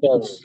Yes.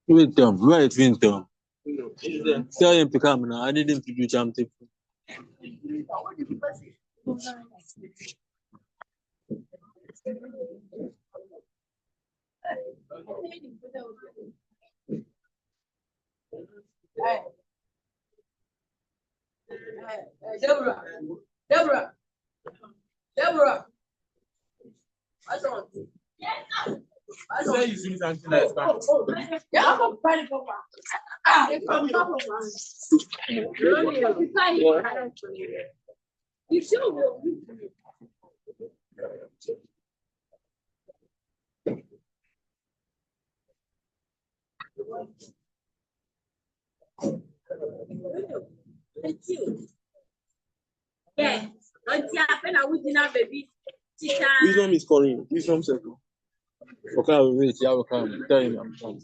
Wait, wait, Winter. Tell him to come now. I need him to do something. Deborah. I saw you see something like that. Yeah, I'm ready for you sure? Yeah, this one is calling. This one second. Okay, wait. Yeah, will come. Tell him I'm coming.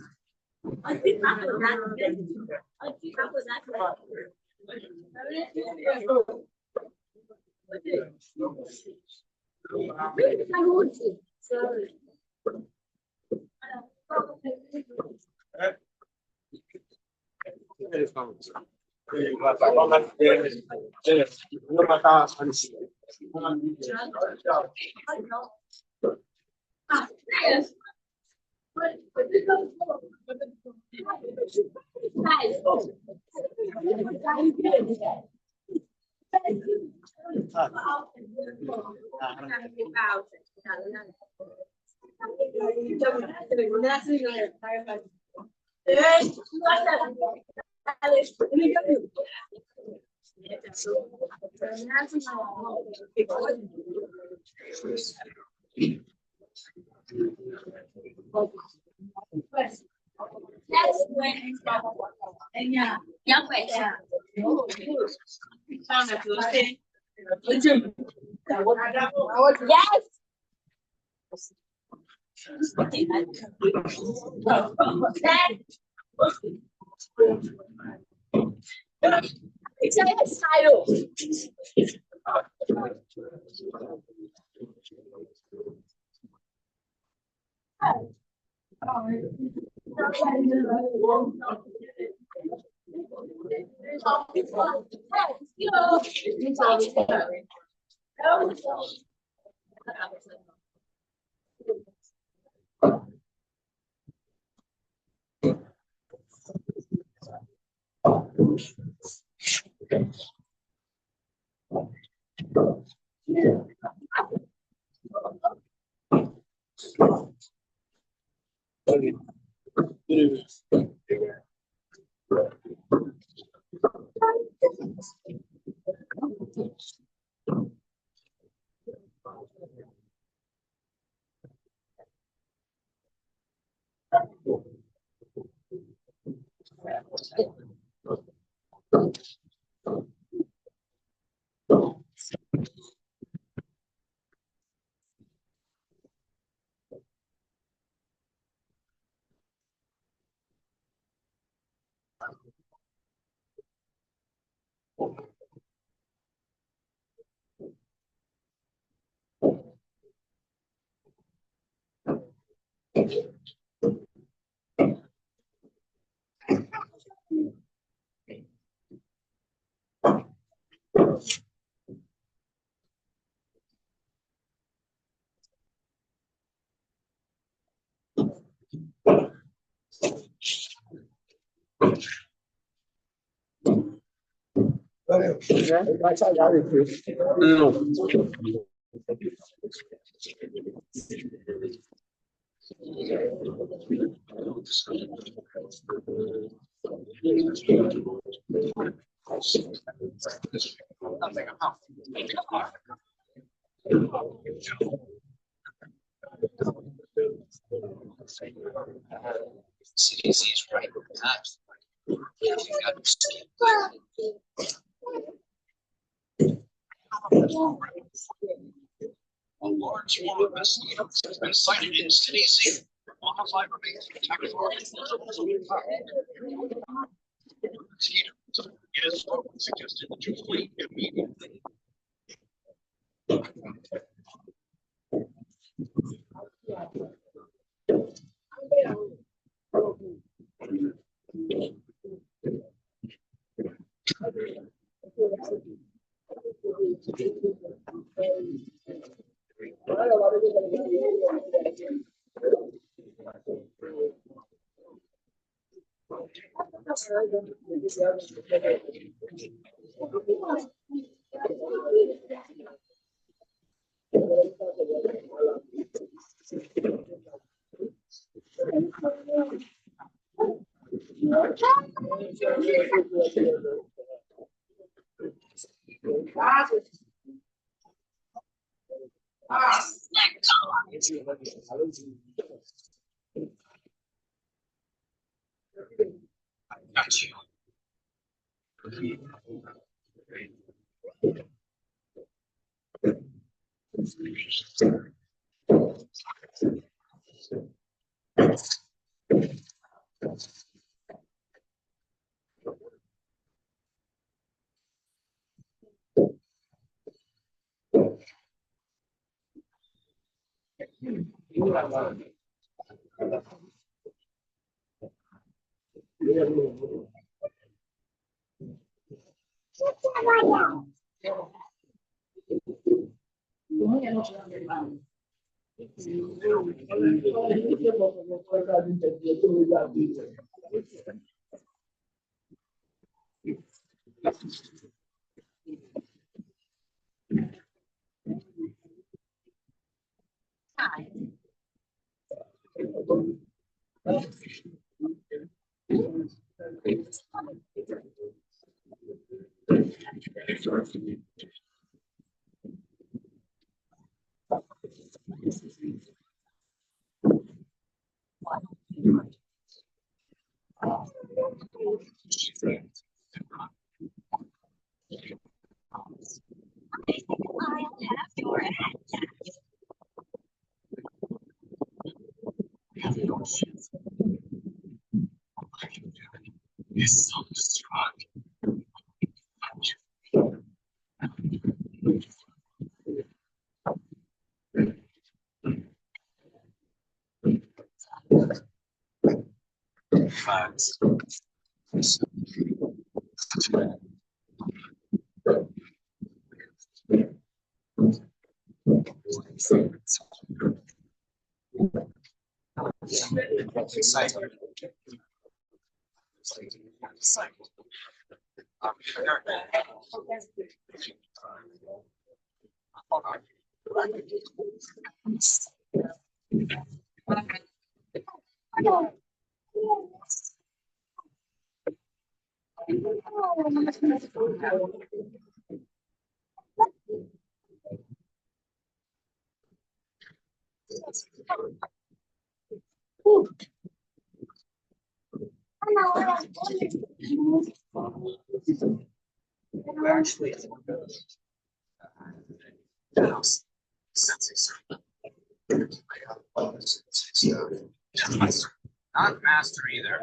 Not master either.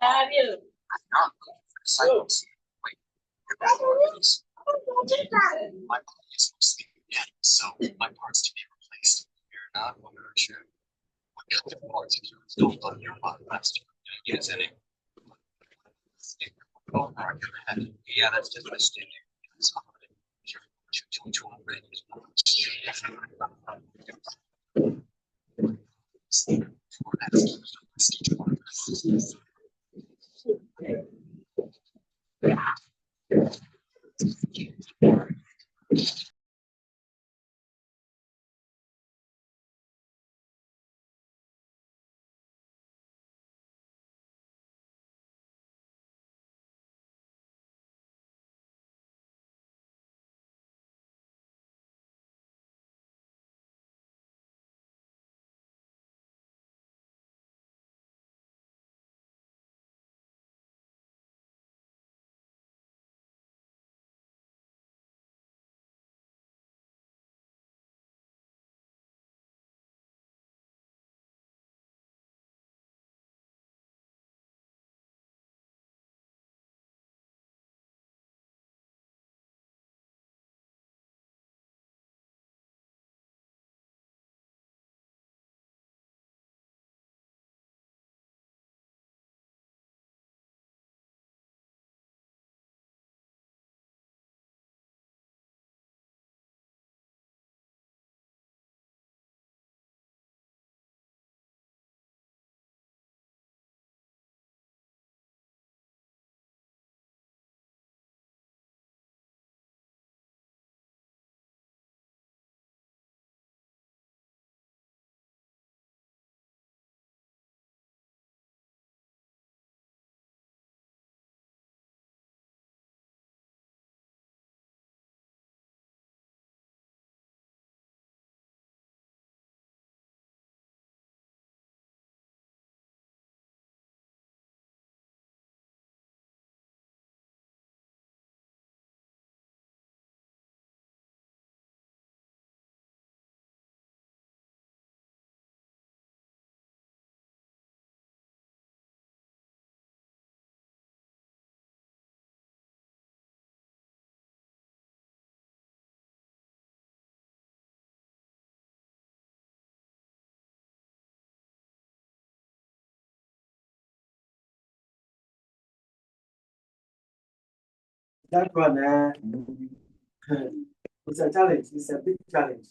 Have you? Not cycles. Wait, you're back on this. My body is mostly dead, so my parts to be replaced. You're not one sure. What kind of parts of yours don't love your body master? Yes, any. Oh, yeah, that's just a standard. That one, it's a challenge. It's a big challenge.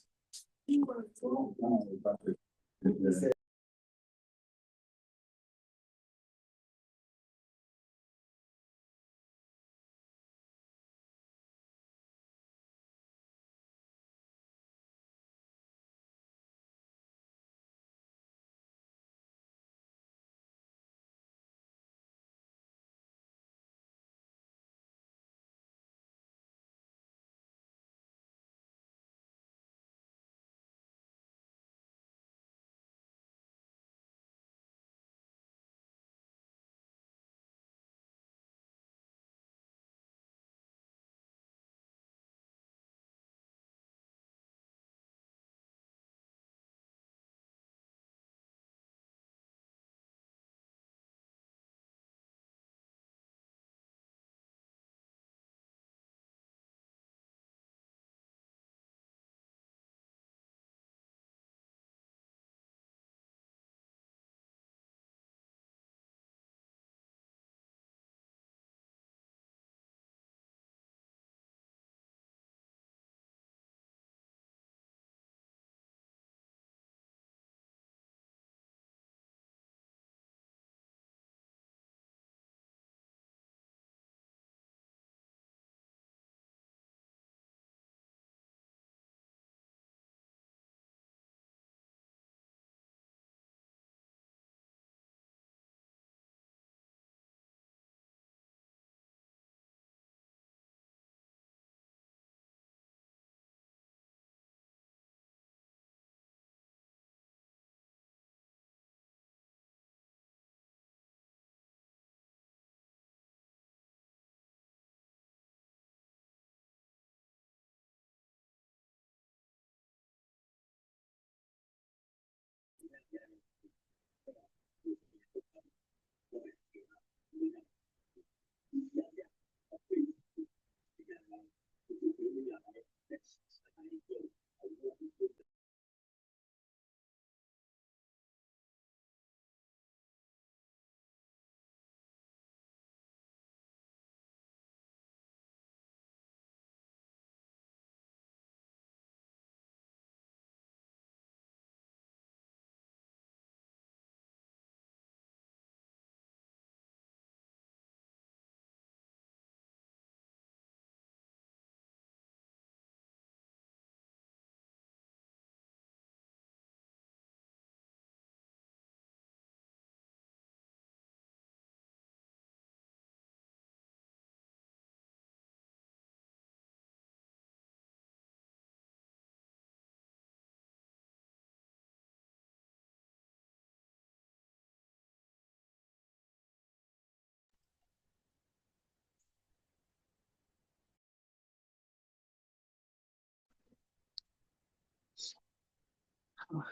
na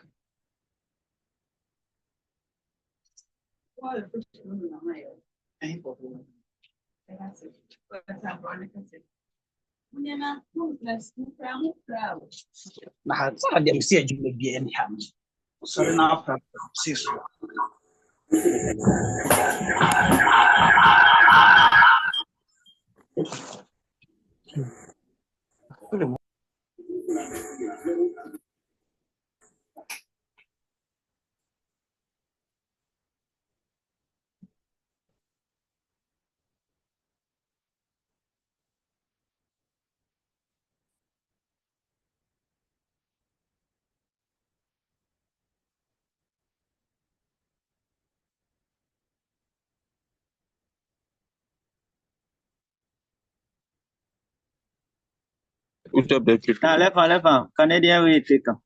sa dem si adwuma bi ani ha no sɔre na afra si so What's up, that trip? Lefa, Canadian way take am.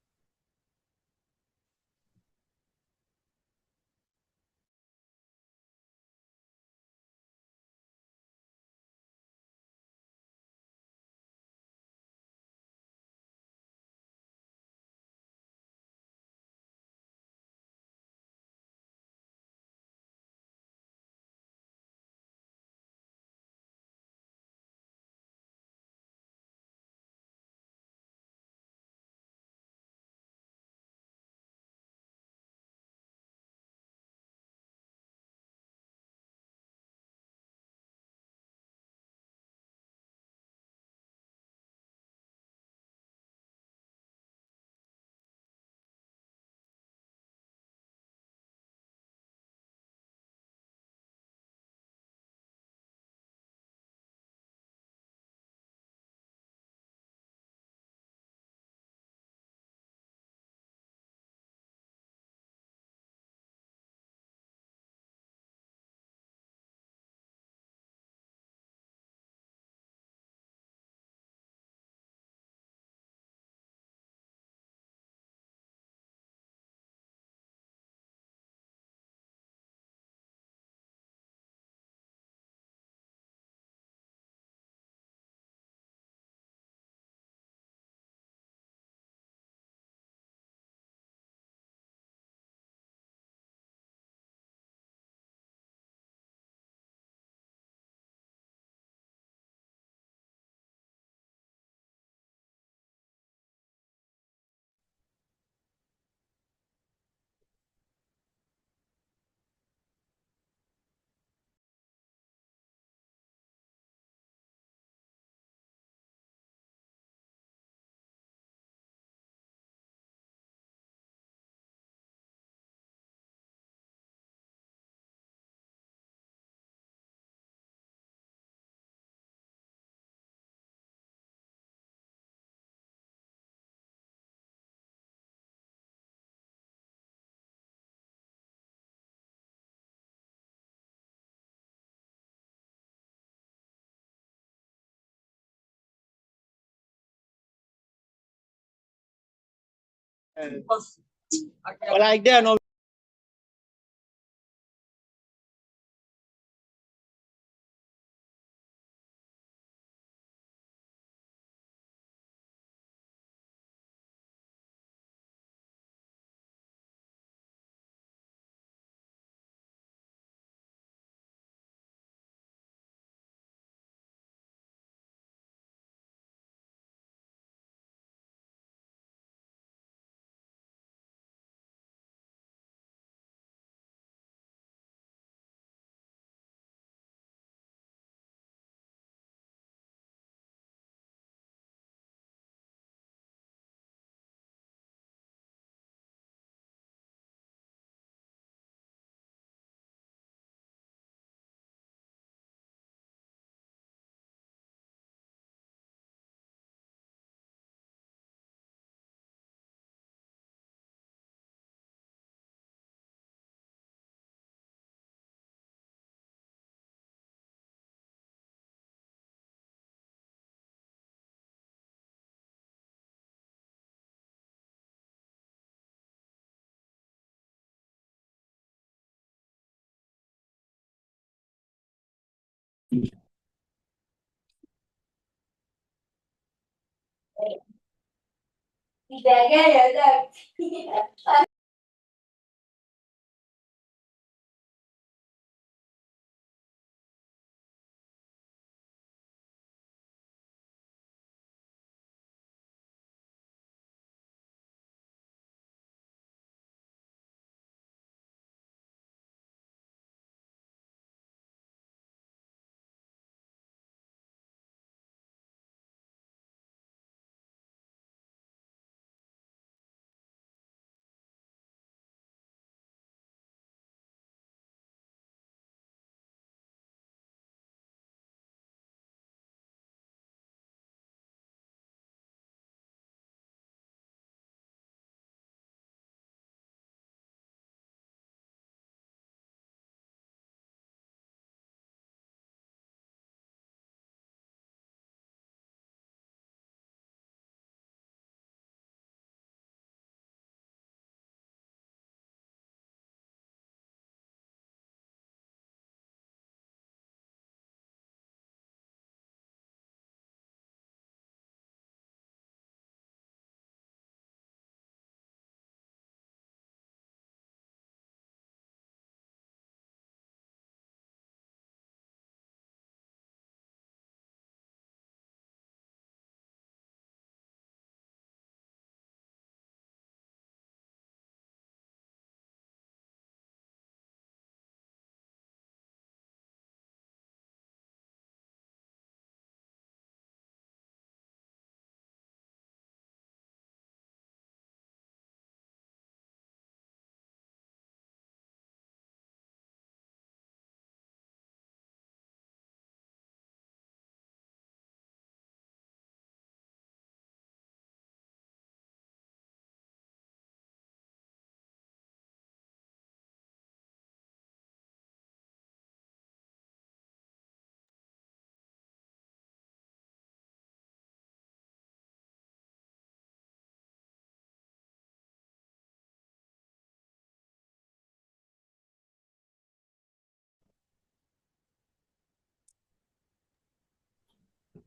Like there no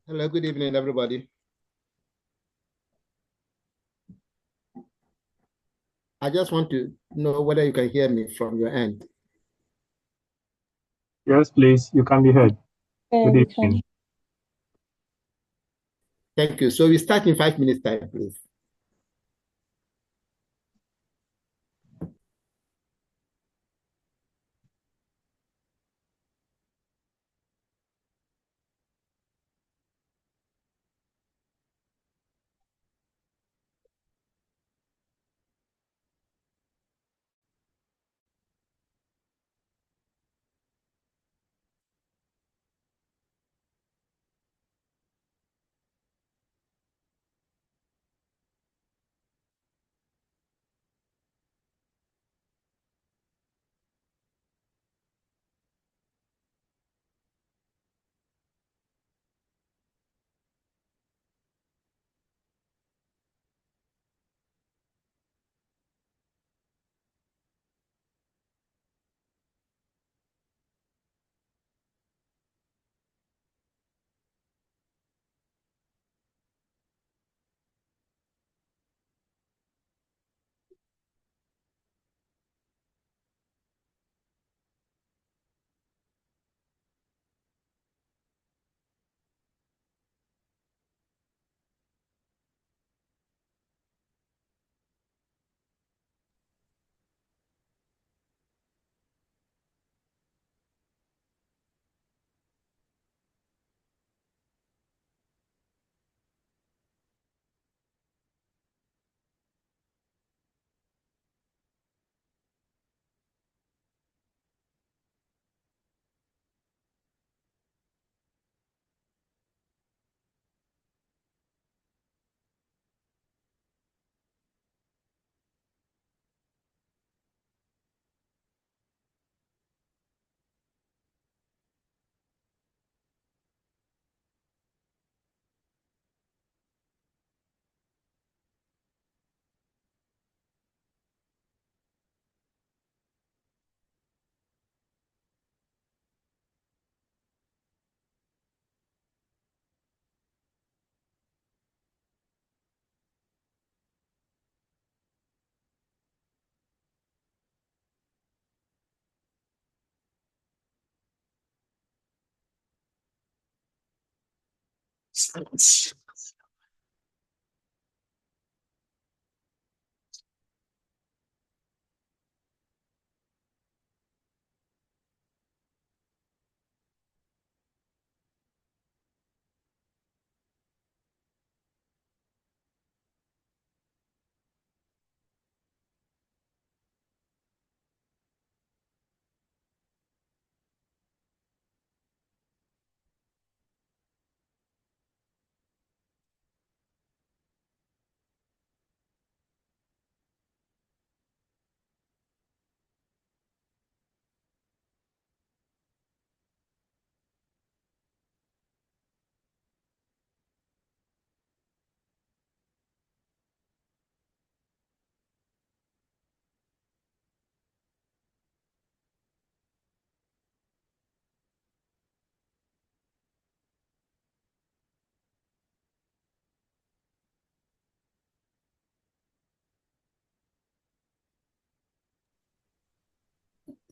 Hello, good evening, everybody. I just want to know whether you can hear me from your end. Yes, please. You can be heard. Good we can. evening. Thank you. So we start in 5 minutes time, please.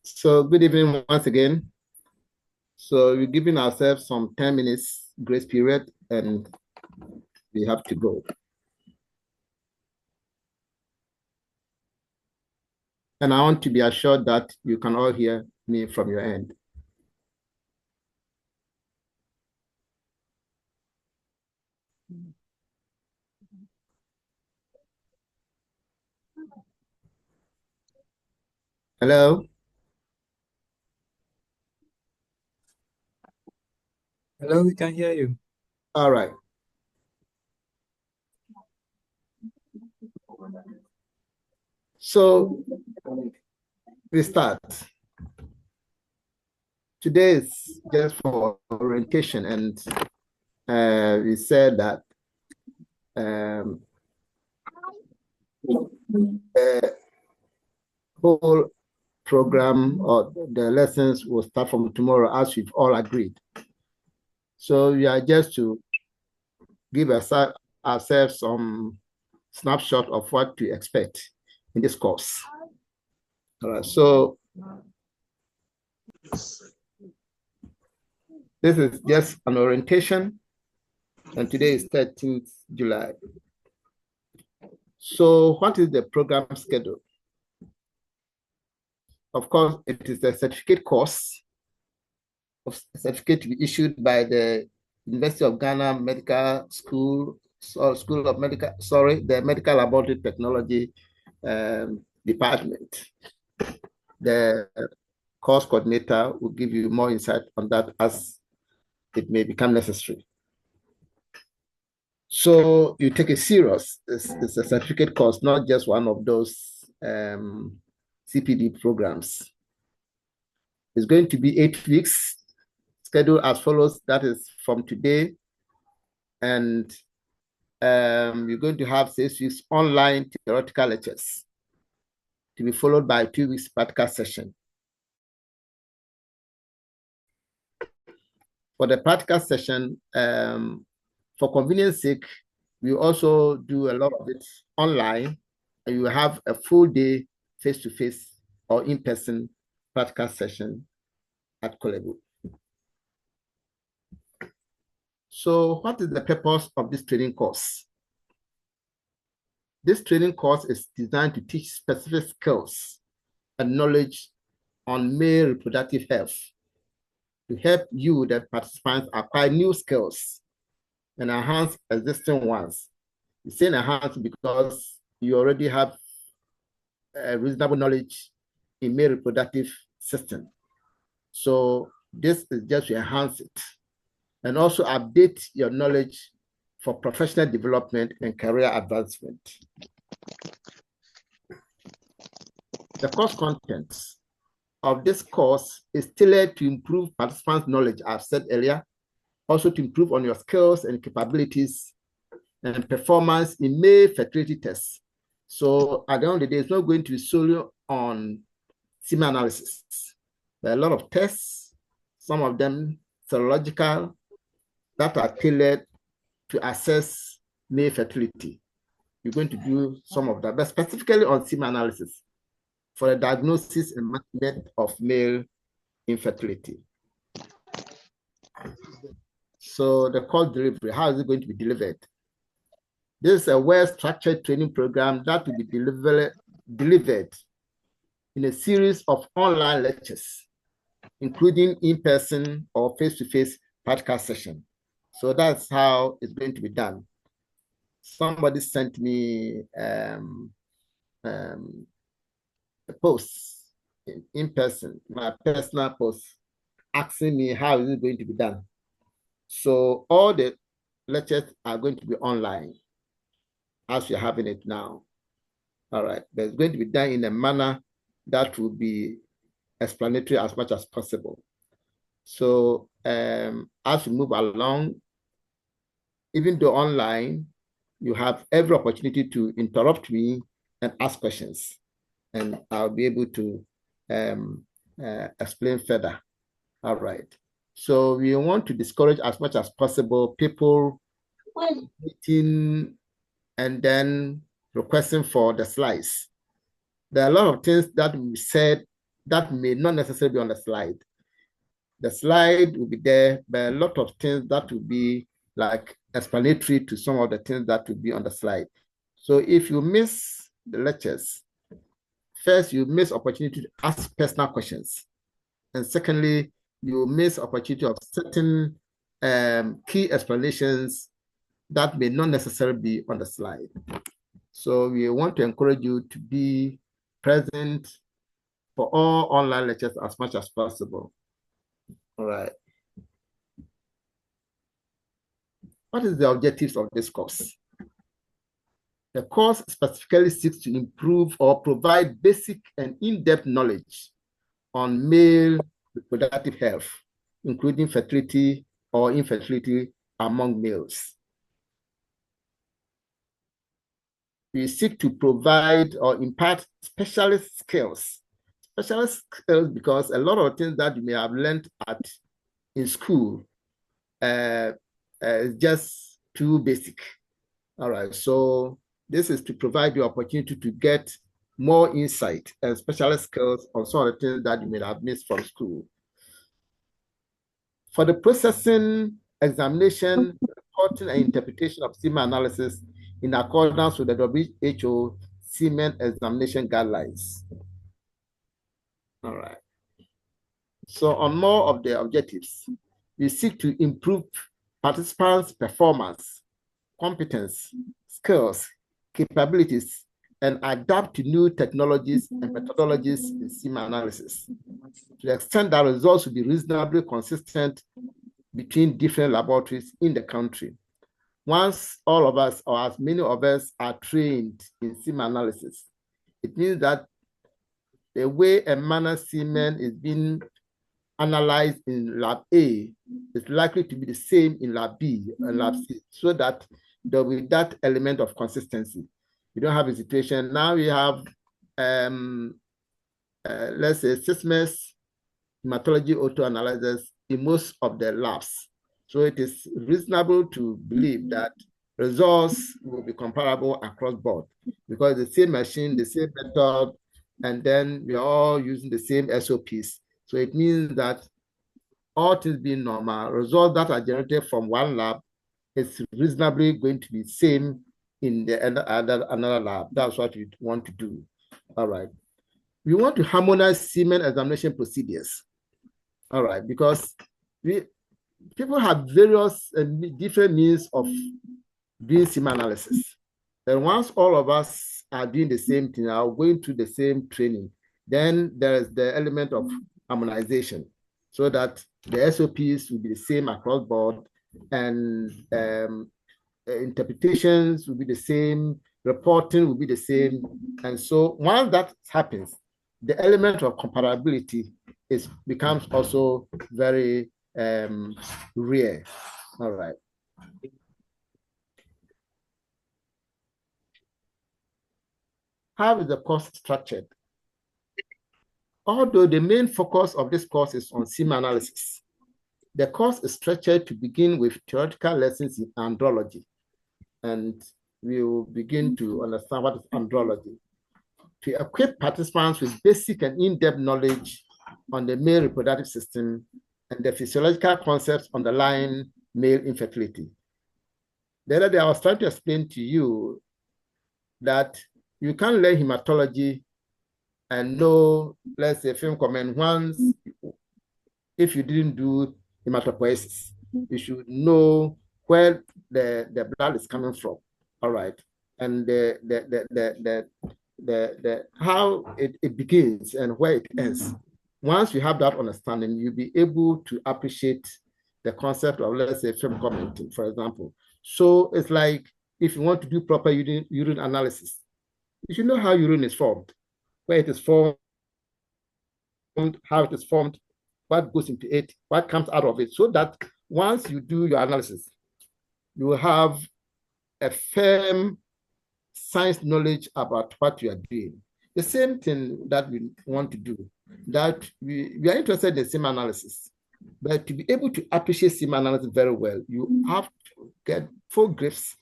So good evening once again. So we're giving ourselves some 10 minutes grace period and we have to go. And I want to be assured that you can all hear me from your end. Hello? Hello, we can hear you. All right. So we start. Today is just for orientation, and we said that the whole program or the lessons will start from tomorrow, as we've all agreed. So we are just to give ourselves some snapshot of what to expect in this course. All right, so this is just an orientation, and today is 13th July. So what is the program schedule? Of course, it is a certificate course, of certificate to be issued by the University of Ghana Medical School, or School of Medical, the Medical Laboratory Technology Department. The course coordinator will give you more insight on that as it may become necessary. So you take it serious. It's a certificate course, not just one of those CPD programs. It's going to be 8 weeks, scheduled as follows. That is from today. And you're going to have 6 weeks online theoretical lectures to be followed by 2 weeks practical session. For the practical session, for convenience sake, we also do a lot of it online, and you have a full day face-to-face or in-person practical session at Kolebu. So what is the purpose of this training course? This training course is designed to teach specific skills and knowledge on male reproductive health to help you, the participants, acquire new skills and enhance existing ones. You say enhance because you already have a reasonable knowledge in male reproductive system. So this is just to enhance it and also update your knowledge for professional development and career advancement. The course contents of this course is tailored to improve participants' knowledge, I've said earlier, also to improve on your skills and capabilities and performance in male fertility tests. So at the end of the day, it's not going to be solely on semen analysis. There are a lot of tests, some of them serological, that are tailored to assess male fertility. You're going to do some of that, but specifically on semen analysis for the diagnosis and management of male infertility. So the course delivery, how is it going to be delivered? This is a well-structured training program that will be delivered in a series of online lectures, including in-person or face-to-face practical session. So that's how it's going to be done. Somebody sent me a post in person, my personal post, asking me how is it going to be done. So all the lectures are going to be online as you're having it now. All right, but it's going to be done in a manner that will be explanatory as much as possible. So as we move along, even though online, you have every opportunity to interrupt me and ask questions, and I'll be able to explain further. All right. So we want to discourage as much as possible people meeting and then requesting for the slides. There are a lot of things that we said that may not necessarily be on the slide. The slide will be there, but a lot of things that will be like explanatory to some of the things that will be on the slide. So if you miss the lectures, first, you miss opportunity to ask personal questions. And secondly, you miss opportunity of certain key explanations that may not necessarily be on the slide. So we want to encourage you to be present for all online lectures as much as possible. All right. What is the objectives of this course? The course specifically seeks to improve or provide basic and in-depth knowledge on male reproductive health, including fertility or infertility among males. We seek to provide or impart specialist skills because a lot of things that you may have learned in school is just too basic. All right, so this is to provide you opportunity to get more insight and specialist skills on some of the things that you may have missed from school. For the processing, examination, reporting, and interpretation of semen analysis in accordance with the WHO semen examination guidelines. All right. So on more of the objectives, we seek to improve participants' performance, competence, skills, capabilities, and adapt to new technologies and methodologies in semen analysis to the extent that results will be reasonably consistent between different laboratories in the country. Once all of us, or as many of us, are trained in semen analysis, it means that the way a manner semen is being analyzed in lab A is likely to be the same in lab B and lab C, so that there will be that element of consistency. You don't have a situation, now we have, let's say, Sysmex hematology auto-analyzers in most of the labs. So it is reasonable to believe that results will be comparable across board because the same machine, the same method, and then we are all using the same SOPs. So it means that all things being normal, results that are generated from one lab is reasonably going to be same in the another lab. That's what we want to do. All right. We want to harmonize semen examination procedures. All right, because people have various different means of doing semen analysis. And once all of us are doing the same thing, are going through the same training, then there is the element of harmonization so that the SOPs will be the same across board and interpretations will be the same, reporting will be the same. And so once that happens, the element of comparability becomes also very rare. All right. How is the course structured? Although the main focus of this course is on semen analysis, the course is structured to begin with theoretical lessons in andrology. And we will begin to understand what is andrology, to equip participants with basic and in-depth knowledge on the male reproductive system and the physiological concepts underlying male infertility. The other day, I was trying to explain to you that you can't learn hematology and know, let's say, film comment once if you didn't do hematopoiesis. You should know where the blood is coming from. All right. And how it begins and where it ends. Once you have that understanding, you'll be able to appreciate the concept of, let's say, film commenting, for example. So it's like if you want to do proper urine analysis, you should know how urine is formed, where it is formed, how it is formed, what goes into it, what comes out of it, so that once you do your analysis, you will have a firm science knowledge about what you are doing. The same thing that we want to do, that we are interested in semen analysis, but to be able to appreciate semen analysis very well, you have to get full grips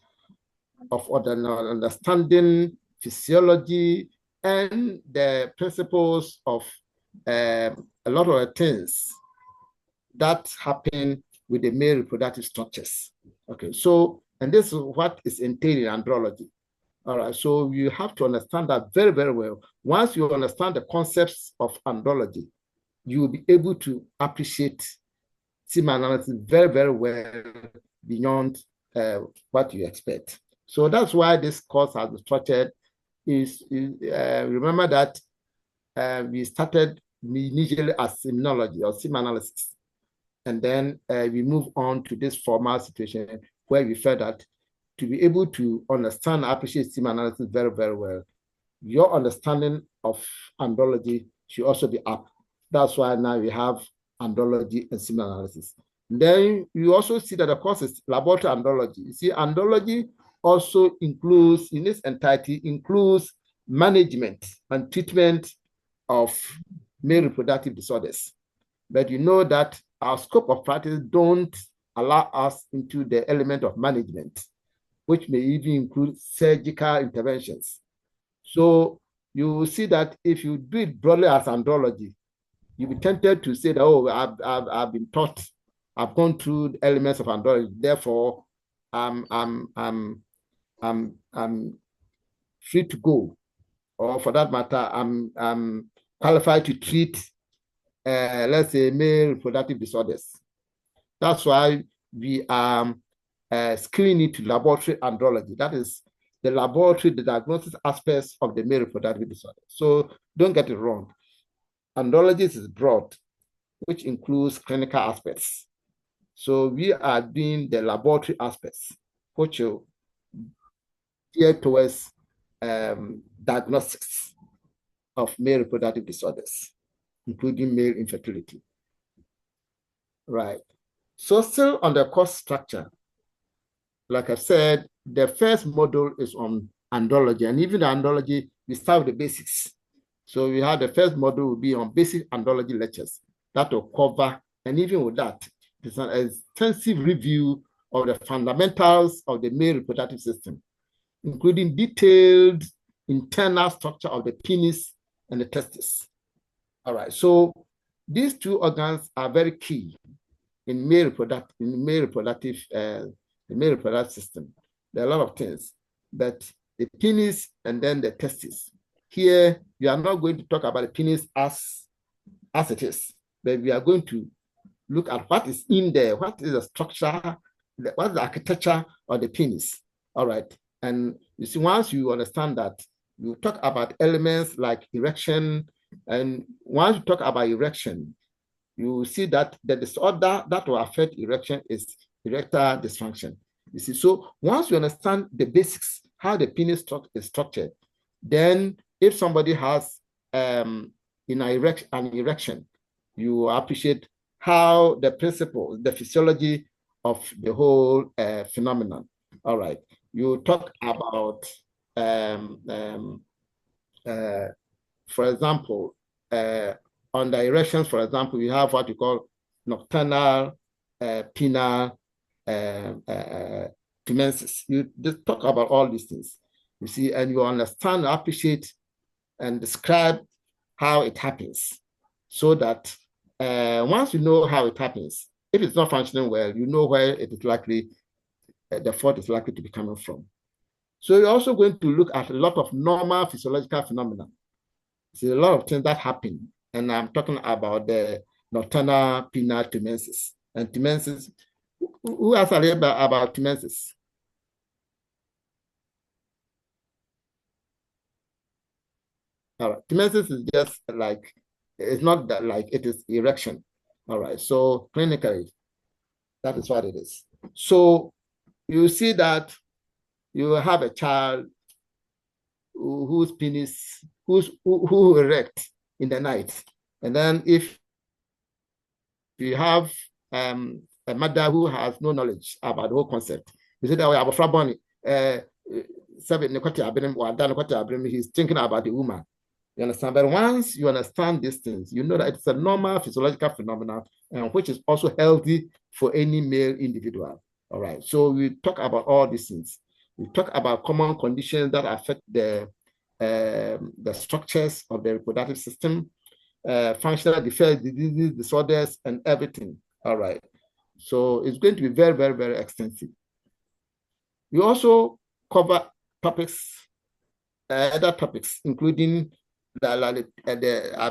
of understanding physiology and the principles of a lot of the things that happen with the male reproductive structures. Okay, so, and this is what is entailed in andrology. All right, so you have to understand that very, very well. Once you understand the concepts of andrology, you will be able to appreciate semen analysis very, very well beyond what you expect. So that's why this course has been structured. Remember that we started initially as semenology or semen analysis. And then we move on to this formal situation where we felt that to be able to understand and appreciate semen analysis very, very well, your understanding of andrology should also be up. That's why now we have andrology and semen analysis. Then you also see that the course is laboratory andrology. You see, andrology also includes, in its entirety, includes management and treatment of male reproductive disorders. But you know that our scope of practice don't allow us into the element of management, which may even include surgical interventions. So you will see that if you do it broadly as andrology, you'll be tempted to say that, oh, I've been taught, I've gone through the elements of andrology, therefore I'm free to go, or for that matter, I'm qualified to treat, let's say, male reproductive disorders. That's why we are screening into laboratory andrology. That is the laboratory, the diagnosis aspects of the male reproductive disorder. So don't get it wrong. Andrology is broad, which includes clinical aspects. So we are doing the laboratory aspects, which are geared towards diagnostics of male reproductive disorders, including male infertility. Right. So still on the course structure, like I said, the first module is on andrology, and even the andrology, we start with the basics. So we have the first module will be on basic andrology lectures that will cover, and even with that, there's an extensive review of the fundamentals of the male reproductive system, including detailed internal structure of the penis and the testis. All right, so these two organs are very key in male reproductive system. There are a lot of things, but the penis and then the testis. Here, we are not going to talk about the penis as it is, but we are going to look at what is in there, what is the structure, what is the architecture of the penis. All right. And you see, once you understand that, you talk about elements like erection. And once you talk about erection, you see that the disorder that will affect erection is erectile dysfunction. You see, so once you understand the basics, how the penis is structured, then if somebody has an erection, you appreciate how the principle, the physiology of the whole phenomenon. All right. You talk about, for example, on the erections, for example, you have what you call nocturnal, penile, tumensis. You just talk about all these things, you see, and you understand, appreciate, and describe how it happens, so that once you know how it happens, if it's not functioning well, you know where it is likely, the fault is likely to be coming from. So you're also going to look at a lot of normal physiological phenomena. See, a lot of things that happen, and I'm talking about the nocturnal penile tumensis. And tumensis, who has a little about tumensis? All right, tumensis is just like, it's not that like it is erection. All right, so clinically, that is what it is. So you see that you have a child whose penis, who erect in the night. And then if you have a mother who has no knowledge about the whole concept, you say that we have a fraboni, he's thinking about the woman. You understand? But once you understand these things, you know that it's a normal physiological phenomenon, and which is also healthy for any male individual. All right. So we talk about all these things. We talk about common conditions that affect the structures of the reproductive system, functional defects, diseases, disorders, and everything. All right. So it's going to be very, very, very extensive. We also cover topics, other topics, including I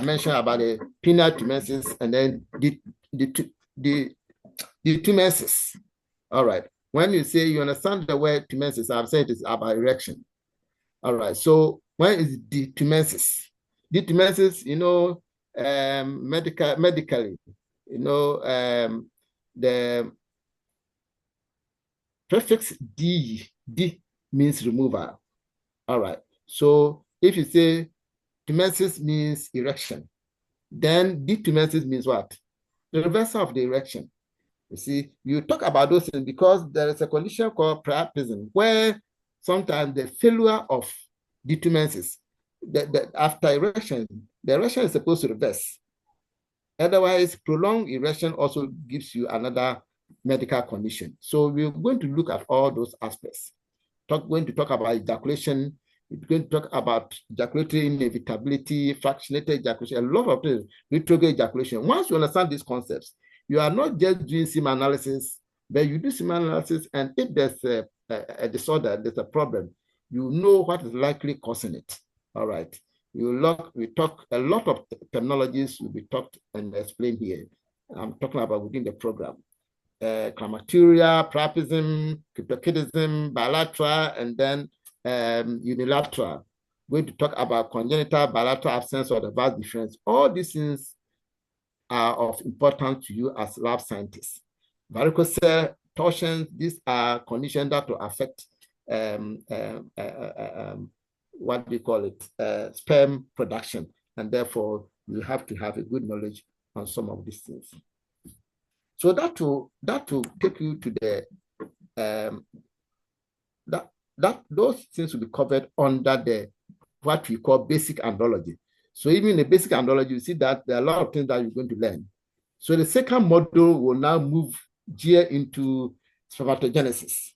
mentioned about the penile tumensis and then the tumensis. All right. When you say you understand the word tumensis, I've said it's about erection. All right. So when is the tumensis? The tumensis, you know, medically, you know, the prefix D means removal. All right. So if you say tumensis means erection, then ditumensis means what? The reversal of the erection. You see, you talk about those things because there is a condition called priapism, where sometimes the failure of ditumensis, after erection, the erection is supposed to reverse. Otherwise, prolonged erection also gives you another medical condition. So we're going to look at all those aspects. Going to talk about ejaculation. We're going to talk about ejaculatory inevitability, fractionated ejaculation, a lot of things, retrograde ejaculation. Once you understand these concepts, you are not just doing semen analysis, but you do semen analysis, and if there's a disorder, there's a problem, you know what is likely causing it. All right. We talk a lot of terminologies will be talked and explained here. I'm talking about within the program. Climacturia, priapism, cryptorchidism, bilateral, and then unilateral. We're going to talk about congenital bilateral absence or the vast difference. All these things are of importance to you as lab scientists. Varicocele torsions, these are conditions that will affect what we call it, sperm production, and therefore you have to have a good knowledge on some of these things. So that will take you to the those things will be covered under the what we call basic andrology. So even in the basic andrology, you see that there are a lot of things that you're going to learn. So the second module will now move gear into spermatogenesis.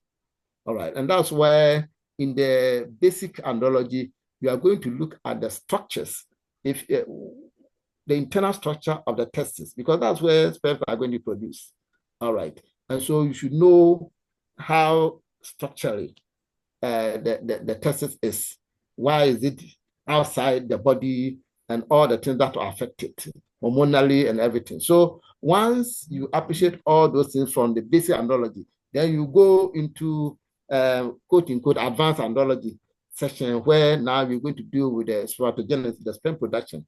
All right, and that's where in the basic andrology, you are going to look at the structures, if the internal structure of the testes, because that's where sperms are going to produce. All right, and so you should know how structurally the testis is. Why is it outside the body and all the things that will affect it, hormonally and everything. So once you appreciate all those things from the basic andrology, then you go into quote unquote advanced andrology section, where now you're going to deal with the spermatogenesis, the sperm production,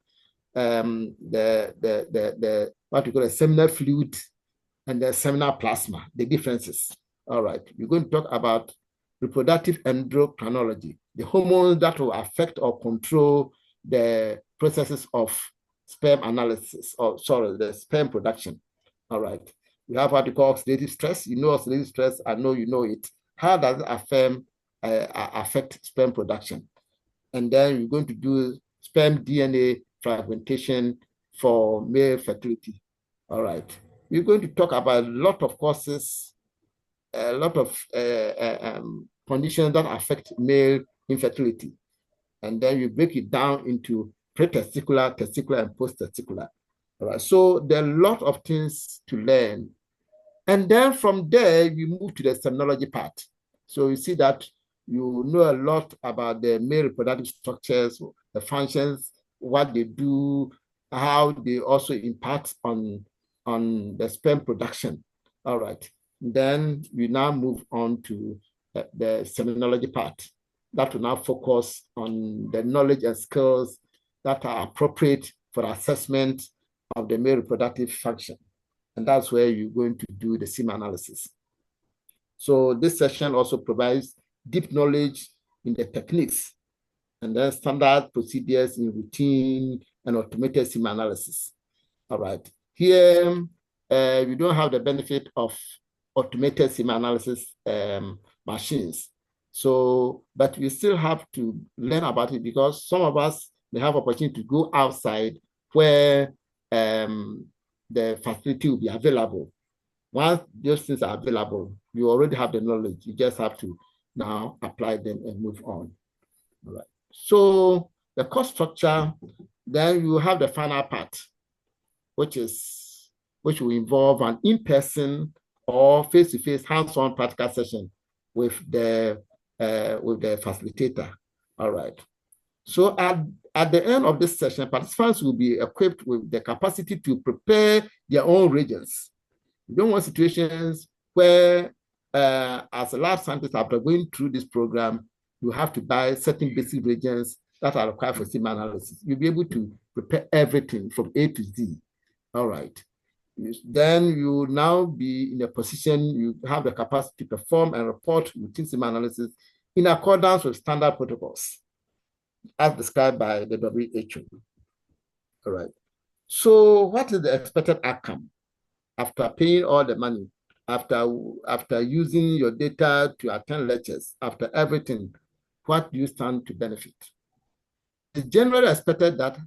the what we call a seminal fluid and the seminal plasma, the differences. All right, we're going to talk about reproductive endocrinology, the hormones that will affect or control the processes of sperm analysis, or sorry, the sperm production. All right, we have what we call oxidative stress. You know oxidative stress, I know you know it. How does it affect sperm production? And then you're going to do sperm DNA fragmentation for male fertility. All right, we're going to talk about a lot of causes, a lot of conditions that affect male infertility. And then you break it down into pre-testicular, testicular, and post-testicular. All right. So there are a lot of things to learn And then from there, we move to the Semenology part. So you see that you know a lot about the male reproductive structures, the functions, what they do, how they also impact on the sperm production. All right. Then we now move on to the Semenology part. That will now focus on the knowledge and skills that are appropriate for assessment of the male reproductive function. And that's where you're going to do the semen analysis. So this session also provides deep knowledge in the techniques and then standard procedures in routine and automated semen analysis. All right. Here, we don't have the benefit of automated semen analysis machines. So, but we still have to learn about it because some of us may have opportunity to go outside where the facility will be available. Once those things are available, you already have the knowledge. You just have to now apply them and move on. All right. So the course structure, then you have the final part, which will involve an in-person or face-to-face hands-on practical session with the facilitator. All right. So at the end of this session, participants will be equipped with the capacity to prepare their own reagents. You don't want situations where, as a lab scientist, after going through this program, you have to buy certain basic reagents that are required for semen analysis. You'll be able to prepare everything from A to Z. All right. Then you now be in a position, you have the capacity to perform and report routine semen analysis in accordance with standard protocols, as described by the WHO. All right. So what is the expected outcome after paying all the money, after using your data to attend lectures, after everything? What do you stand to benefit? It's generally expected that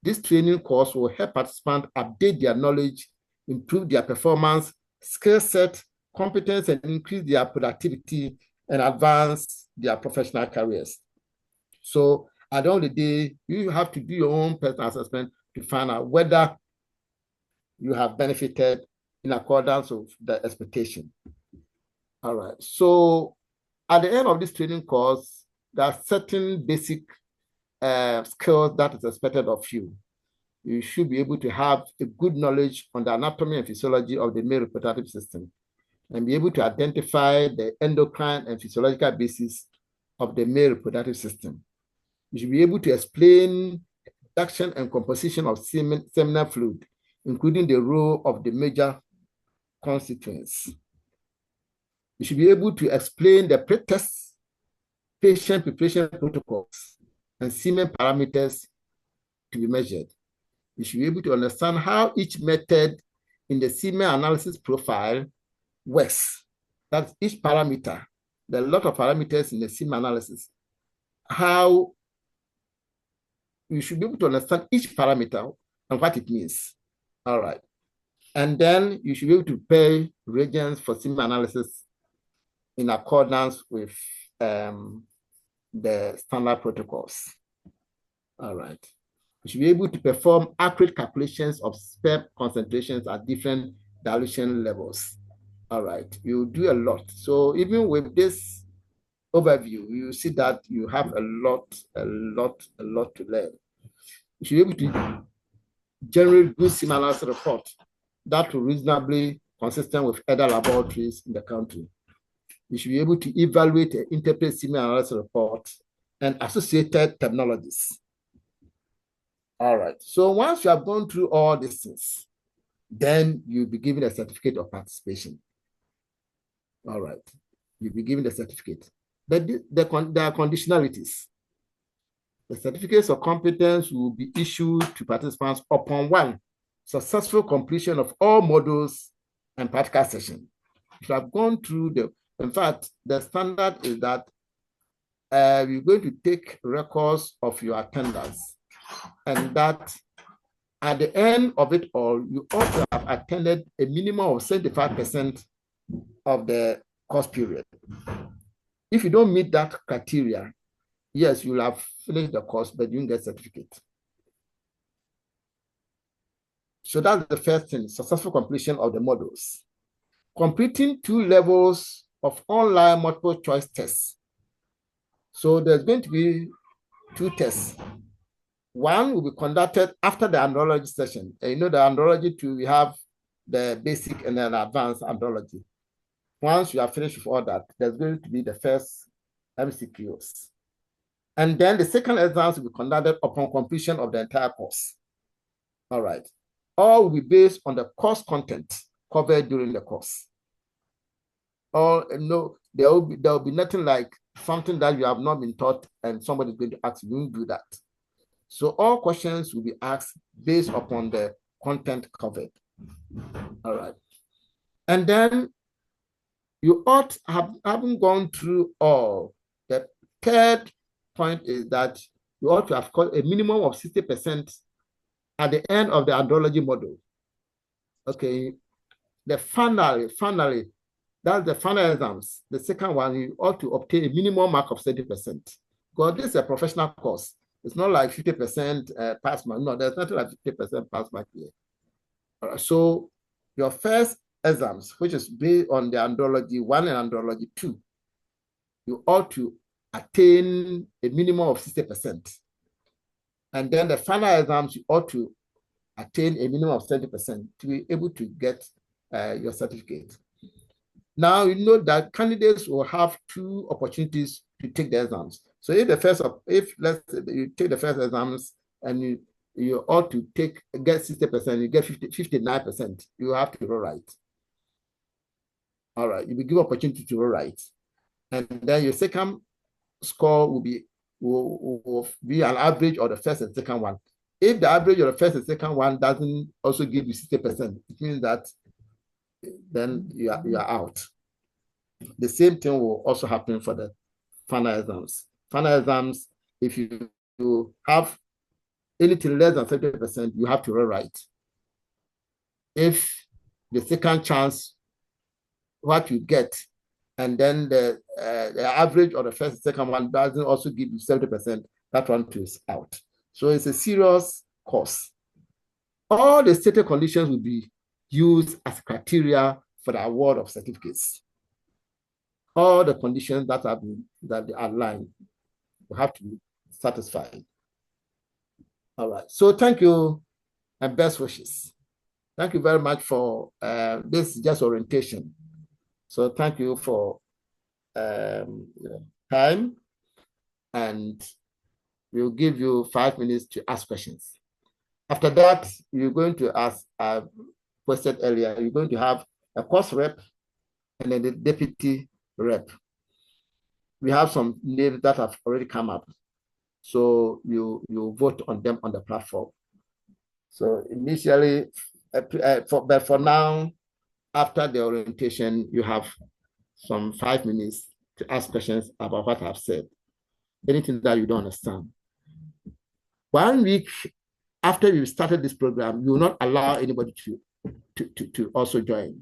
this training course will help participants update their knowledge, improve their performance, skill set, competence, and increase their productivity and advance their professional careers. So at the end of the day, you have to do your own personal assessment to find out whether you have benefited in accordance with the expectation. All right. So at the end of this training course, there are certain basic skills that is expected of you. You should be able to have a good knowledge on the anatomy and physiology of the male reproductive system and be able to identify the endocrine and physiological basis of the male reproductive system. You should be able to explain production and composition of seminal fluid, including the role of the major constituents. You should be able to explain the pre-test patient preparation protocols and semen parameters to be measured. You should be able to understand how each method in the semen analysis profile works. That's each parameter. There are a lot of parameters in the semen analysis. How you should be able to understand each parameter and what it means. All right. And then you should be able to prepare reagents for semen analysis in accordance with the standard protocols. All right. You should be able to perform accurate calculations of sperm concentrations at different dilution levels. All right. You do a lot. So even with this overview, you see that you have a lot to learn. You should be able to generate good semen analysis report that will reasonably consistent with other laboratories in the country. You should be able to evaluate and interpret semen analysis report and associated technologies. All right. So once you have gone through all these things, then you'll be given a certificate of participation. All right. You'll be given the certificate. But there are conditionalities. The certificates of competence will be issued to participants upon one successful completion of all modules and practical sessions. If you have gone through in fact, the standard is that we're going to take records of your attendance, and that at the end of it all, you ought to have attended a minimum of 75% of the course period. If you don't meet that criteria, yes, you'll have finished the course, but you didn't get certificate. So that's the first thing, successful completion of the modules. completing 2 levels of online multiple choice tests. So there's going to be 2 tests. One will be conducted after the andrology session. And you know, the andrology 2, we have the basic and then advanced andrology. Once you are finished with all that, there's going to be the first MCQs. And then the second exams will be conducted upon completion of the entire course. All right. All will be based on the course content covered during the course. Or no, there will be nothing like something that you have not been taught and somebody is going to ask you. You won't do that. So all questions will be asked based upon the content covered. All right. And then you ought haven't gone through all. The third point is that you ought to have got a minimum of 60% at the end of the andrology model. Okay. Finally, that's the final exams. The second one, you ought to obtain a minimum mark of 30%. Because this is a professional course. It's not like 50% pass mark. No, there's nothing like 50% pass mark here. All right, so your first exams, which is based on the Andrology 1 and Andrology 2, you ought to attain a minimum of 60%. And then the final exams, you ought to attain a minimum of 70% to be able to get your certificate. Now, you know that candidates will have 2 opportunities to take the exams. So if let's say you take the first exams and you ought to get 60%, you get 59%, you have to roll right. All right, you will give opportunity to roll right. And then your second score will be an average of the first and second one. If the average of the first and second one doesn't also give you 60%, it means that then you are out. The same thing will also happen for the final exams. Final exams, if you have anything less than 70%, you have to rewrite. If the second chance, what you get, and then the average of the first and second one doesn't also give you 70%, that one is out. So it's a serious course. All the stated conditions will be used as criteria for the award of certificates. All the conditions that are outlined will have to be satisfied. All right. So thank you and best wishes. Thank you very much for this just orientation. So thank you for time, and we'll give you 5 minutes to ask questions. After that, you're going to ask, I posted earlier, you're going to have a course rep and then the deputy rep. We have some names that have already come up. So you vote on them on the platform. So initially, but for now, after the orientation, you have some 5 minutes to ask questions about what I've said. Anything that you don't understand. 1 week after you started this program, you will not allow anybody to also join.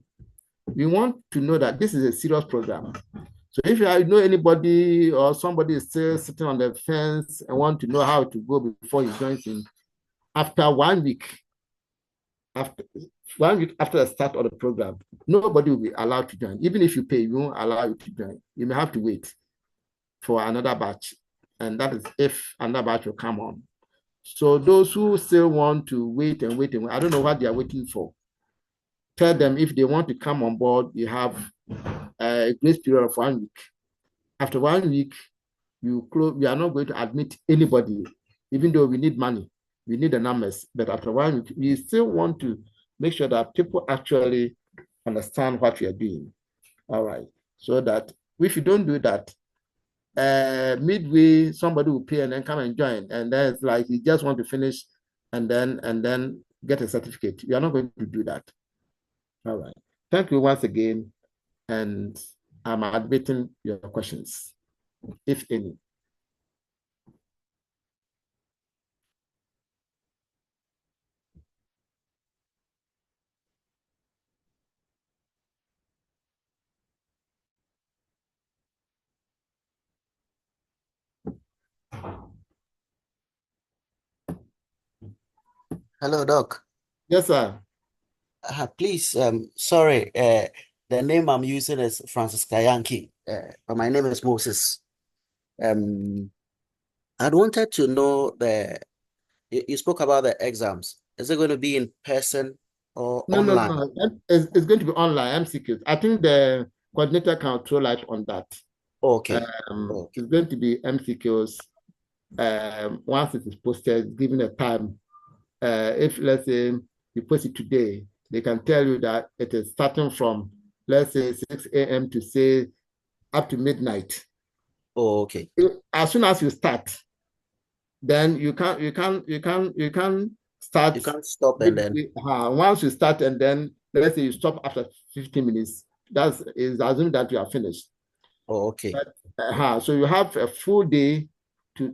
We want to know that this is a serious program. So if you know anybody or somebody is still sitting on the fence and want to know how to go before he joins in, after 1 week, after the start of the program, nobody will be allowed to join. Even if you pay, we won't allow you to join. You may have to wait for another batch. And that is if another batch will come on. So those who still want to wait and wait, I don't know what they are waiting for. Tell them if they want to come on board, you have a grace period of 1 week. After 1 week, we are not going to admit anybody, even though we need money. We need the numbers. But after 1 week, we still want to make sure that people actually understand what we are doing. All right. So that if you don't do that, midway, somebody will pay and then come and join. And then it's like you just want to finish and then get a certificate. You are not going to do that. All right. Thank you once again. And I'm admitting your questions, if any. Hello, Doc. Yes, sir. Please, sorry, The name I'm using is Francis Kayanki, but my name is Moses. I wanted to know you spoke about the exams. Is it going to be in person or No, online? no. It's going to be online, MCQs. I think the coordinator can throw light on that. Okay. It's going to be MCQs. Once it is posted, given a time, if let's say you post it today, they can tell you that it is starting from, let's say, 6 a.m. to say up to midnight. Okay. As soon as you start, then you can start. You can't stop and then. Once you start and then let's say you stop after 15 minutes, that is assuming that you are finished. Okay. But, so you have a full day to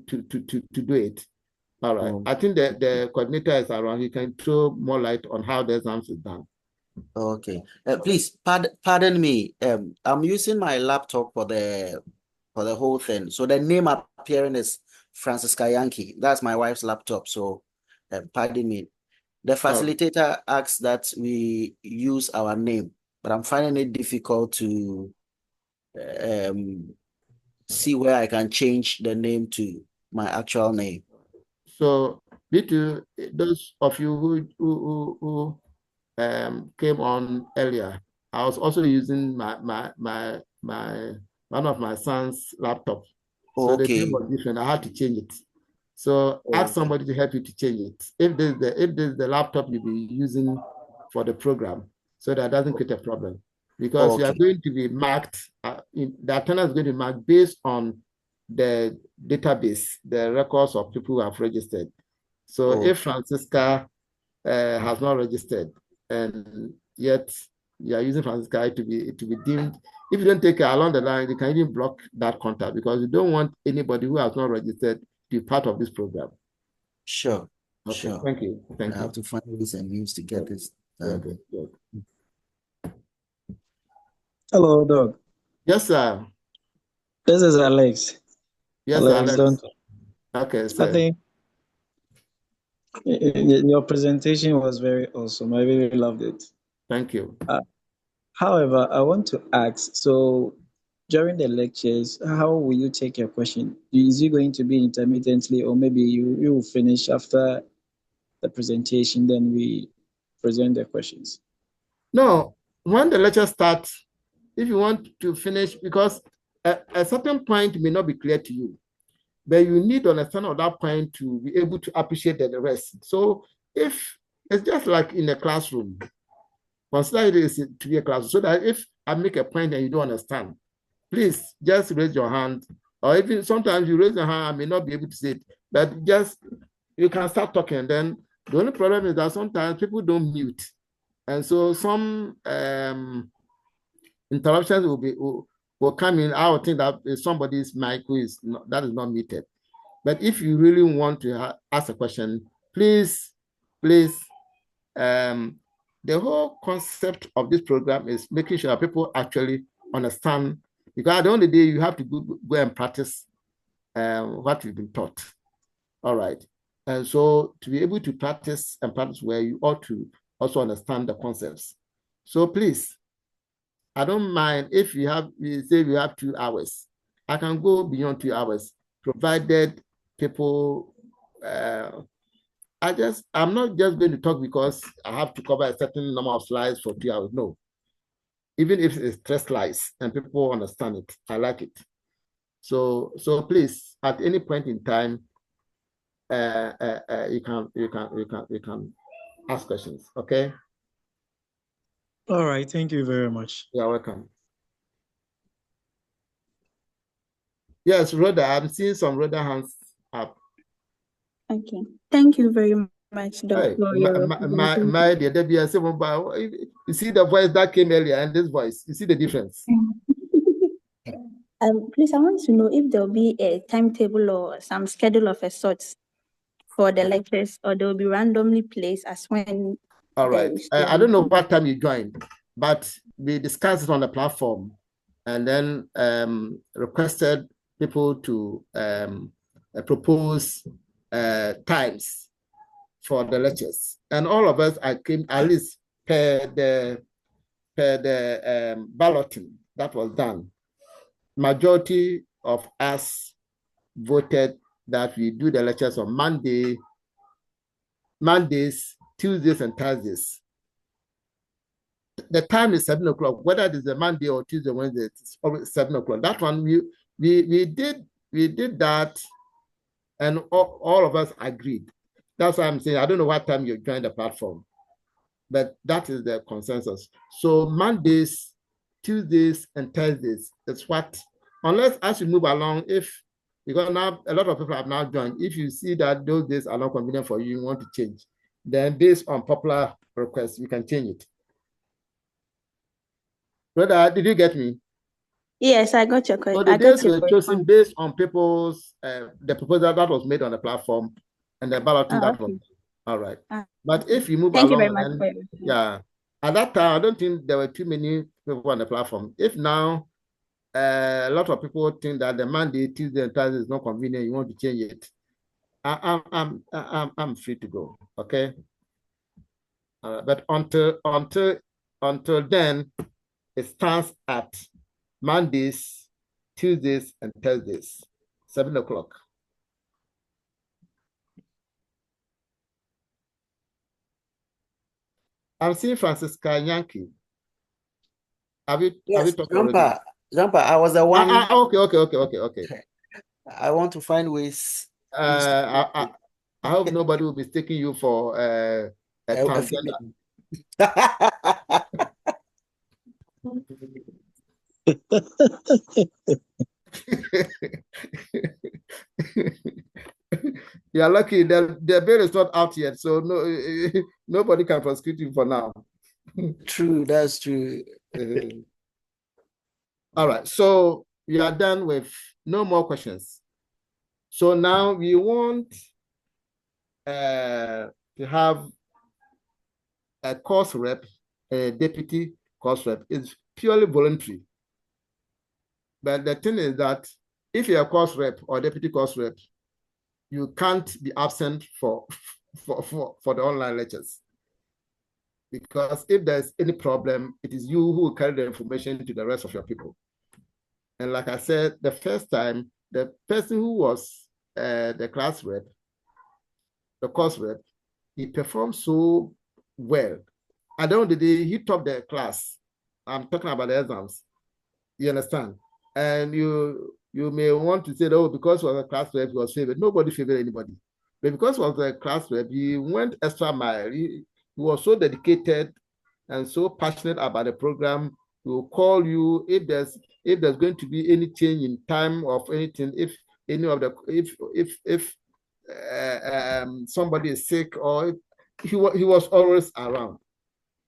do it. All right. I think the coordinator is around. He can throw more light on how the exams is done. Okay. Please pardon me. I'm using my laptop for the whole thing. So the name appearing is Francis Kayanki. That's my wife's laptop. So pardon me. The facilitator asks that we use our name, but I'm finding it difficult to see where I can change the name to my actual name. So, those of you who came on earlier, I was also using my one of my son's laptop. So the name was different. I had to change it. So ask somebody to help you to change it. If this is the laptop you'll be using for the program, so that doesn't create a problem. Because you are going to be marked, the attendance is going to be marked based on the database, the records of people who have registered. So if Francisca has not registered and yet you are using Francisca to be deemed, if you don't take her along the line, you can even block that contact because you don't want anybody who has not registered to be part of this program. Sure. Okay. Sure. Thank you. I have to find ways and means to get this done. Good. Hello, Doc. Yes, sir. This is Alex. Yes, Alex. Okay, sir. I think your presentation was very awesome. I really loved it. Thank you. However, I want to ask, so during the lectures, how will you take your question? Is it going to be intermittently, or maybe you will finish after the presentation, then we present the questions? No, when the lecture starts, if you want to finish, because a certain point may not be clear to you, but you need to understand on that point to be able to appreciate the rest. So if it's just like in a classroom, consider it is to be a classroom, so that if I make a point and you don't understand, please just raise your hand, or even sometimes you raise your hand, I may not be able to say it, but just you can start talking. Then the only problem is that sometimes people don't mute, and so some interruptions will come in. I would think that somebody's mic who is that is not muted. But if you really want to ask a question, please, the whole concept of this program is making sure that people actually understand, because at the end of the day, you have to go and practice what you've been taught. All right. And so to be able to practice where you ought to also understand the concepts. So please, I don't mind if we say we have 2 hours. I can go beyond 2 hours, provided people, I'm not just going to talk because I have to cover a certain number of slides for 2 hours. No. Even if it's 3 slides and people understand it, I like it. So please, at any point in time, you can ask questions. Okay. All right. Thank you very much. You're welcome. Yes, Rhoda, I'm seeing some Rhoda hands up. Okay. Thank you very much, Doctor. My dear Debbie, you see the voice that came earlier and this voice, you see the difference? Please, I want to know if there'll be a timetable or some schedule of a sort for the lectures, or they'll be randomly placed as when. All right. I don't know what time you joined, but we discussed it on the platform and then requested people to propose times for the lectures. And all of us, I came at least per per the balloting that was done, majority of us voted that we do the lectures on Mondays, Tuesdays, and Thursdays. The time is 7 o'clock, whether it is a Monday or Tuesday, Wednesday, it's always 7 o'clock. That one we did that, and all of us agreed. That's why I'm saying I don't know what time you joined the platform, but that is the consensus. So Mondays, Tuesdays, and Thursdays, that's what, unless as you move along, because now a lot of people have now joined, if you see that those days are not convenient for you, you want to change, then based on popular requests, you can change it. Brother, did you get me? Yes, I got your question. So the days were chosen based on people's, the proposal that was made on the platform and the balloting that was made. All right. But if you move Thank along, you very much. yeah, at that time, I don't think there were too many people on the platform. If now a lot of people think that the Monday, Tuesday, and Thursday is not convenient, you want to change it, I'm free to go. Okay. But until then, it starts at Mondays, Tuesdays, and Thursdays, 7 o'clock. I'm seeing Francisca Yankee. Have you talked already? Grandpa, I was the one. Okay. I want to find ways. I hope nobody will be taking you for a transgender. You're lucky that the bill is not out yet, so nobody can prosecute you for now. True, that's true. All right, so we are done with no more questions. So now we want to have a course rep, a deputy course rep. It's purely voluntary. But the thing is that if you're a course rep or deputy course rep, you can't be absent for the online lectures. Because if there's any problem, it is you who will carry the information to the rest of your people. And like I said, the first time, the person who was the class rep, the course rep, he performed so well. At the end of the day, he topped the class. I'm talking about the exams. You understand? And you may want to say, oh, because he was a class rep, he was favored. Nobody favored anybody. But because he was a class rep, he went extra mile. He was so dedicated and so passionate about the program. He will call you if there's going to be any change in time of anything. If any of the if somebody is sick, or he was always around.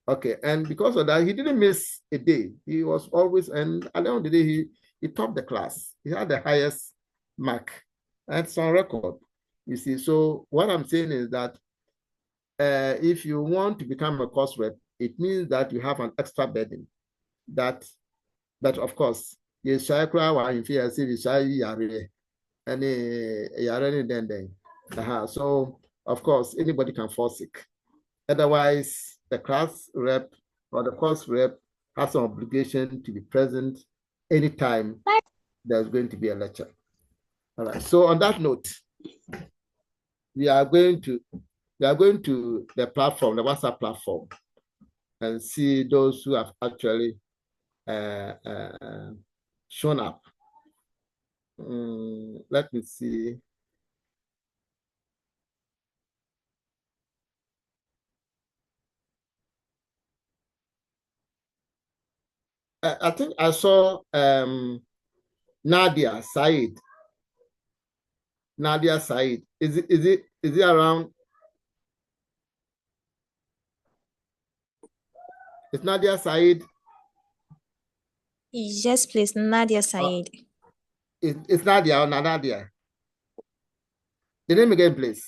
Okay, and because of that, he didn't miss a day. He was always, and at the end of the day, he topped the class. He had the highest mark. That's on record. You see, so what I'm saying is that if you want to become a course rep, it means that you have an extra burden. But of course, you shall cry while you feel as if you shall so of course, anybody can fall sick. Otherwise, the class rep or the course rep has an obligation to be present anytime there's going to be a lecture. All right. So on that note, we are going to the platform, the WhatsApp platform, and see those who have actually shown up. Let me see. I think I saw Nadia Said. Nadia Said. Is it around? Is Nadia Said? Yes, please, Nadia Said. It's Nadia or Nadia? The name again, please.